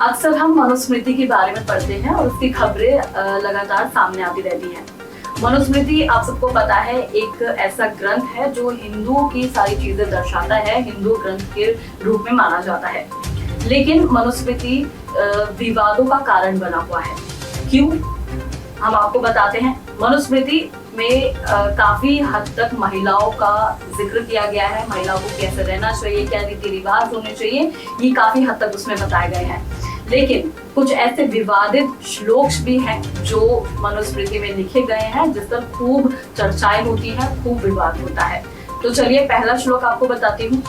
अक्सर हम मनुस्मृति के बारे में पढ़ते हैं और उसकी खबरें लगातार सामने आती रहती हैं। मनुस्मृति आप सबको पता है एक ऐसा ग्रंथ है जो हिंदुओं की सारी चीजें दर्शाता है, हिंदू ग्रंथ के रूप में माना जाता है। लेकिन मनुस्मृति विवादों का कारण बना हुआ है। क्यों? हम आपको बताते हैं। मनुस्मृति में काफी हद तक महिलाओं का जिक्र किया गया है, महिलाओं को कैसे रहना चाहिए, क्या रीति रिवाज होने चाहिए, ये काफी हद तक उसमें बताए गए हैं। लेकिन कुछ ऐसे विवादित श्लोक भी हैं जो मनुस्मृति में लिखे गए हैं, जिस पर खूब चर्चाएं होती हैं, खूब विवाद होता है। तो चलिए पहला श्लोक आपको बताती हूँ।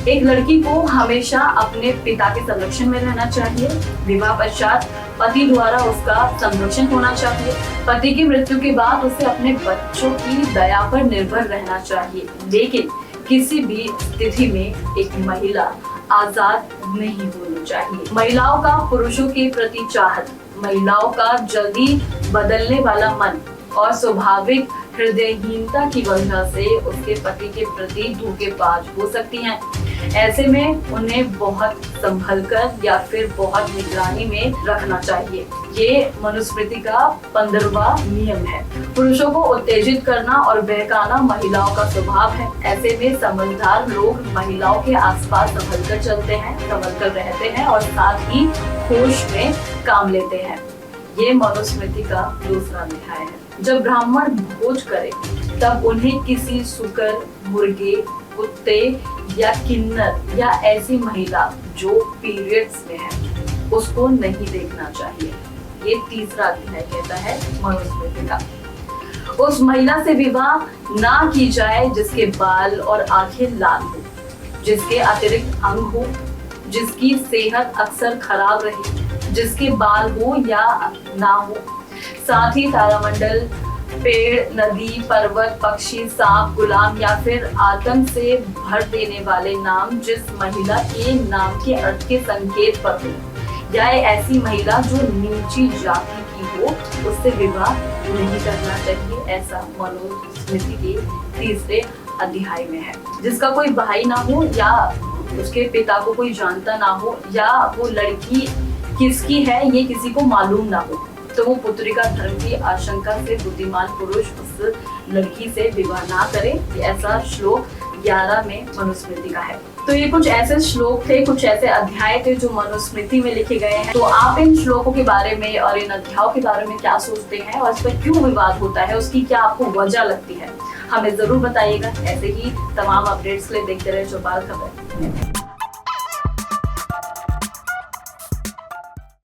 एक लड़की को हमेशा अपने पिता के संरक्षण में रहना चाहिए। विवाह पश्चात पति द्वारा उसका संरक्षण होना चाहिए। पति की मृत्यु के बाद उसे अपने बच्चों की दया पर निर्भर रहना चाहिए। लेकिन किसी भी स्थिति में एक महिला आजाद नहीं होनी चाहिए। महिलाओं का पुरुषों के प्रति चाहत, महिलाओं का जल्दी बदलने वाला मन और स्वाभाविक हृदयहीनता की वजह से उसके पति के प्रति धोखेबाज हो सकती हैं। ऐसे में उन्हें बहुत संभलकर या फिर बहुत निगरानी में रखना चाहिए। ये मनुस्मृति का 15वां नियम है। पुरुषों को उत्तेजित करना और बहकाना महिलाओं का स्वभाव है। ऐसे में समझदार लोग महिलाओं के आसपास संभलकर चलते हैं, संभलकर रहते हैं और साथ ही होश में काम लेते हैं। ये मनुस्मृति का दूसरा अध्याय है। जब ब्राह्मण भोज करे तब उन्हें किसी सुकर, मुर्गे, कुत्ते या किन्नर या ऐसी महिला जो पीरियड्स में है उसको नहीं देखना चाहिए। ये तीसरा अध्याय कहता है मनुस्मृति का। उस महिला से विवाह ना की जाए जिसके बाल और आंखें लाल हो, जिसके अतिरिक्त अंग हो, जिसकी सेहत अक्सर खराब रहे, जिसके बाल हो या ना हो, साथ ही तारामंडल, पेड़, नदी, पर्वत, पक्षी, सांप, गुलाम या फिर आतंक से भर देने वाले नाम जिस महिला के नाम के अर्थ के संकेत पर हो, या ऐसी महिला जो नीची जाति की हो, उससे विवाह नहीं करना चाहिए। ऐसा मनुस्मृति के तीसरे अध्याय में है। जिसका कोई भाई ना हो या उसके पिता को कोई जानता ना हो या वो लड़की किसकी है ये किसी को मालूम ना हो, तो वो पुत्रिका धर्म की आशंका से बुद्धिमान पुरुष उस लड़की से विवाह ना करे। ऐसा श्लोक 11 में मनुस्मृति का है। तो ये कुछ ऐसे श्लोक थे, कुछ ऐसे अध्याय थे जो मनुस्मृति में लिखे गए हैं। तो आप इन श्लोकों के बारे में और इन अध्यायों के बारे में क्या सोचते हैं और इस पर क्यों विवाद होता है, उसकी क्या आपको वजह लगती है, हमें जरूर बताइएगा। ऐसे ही तमाम अपडेट्स के लिए देखते रहे चौपाल खबर।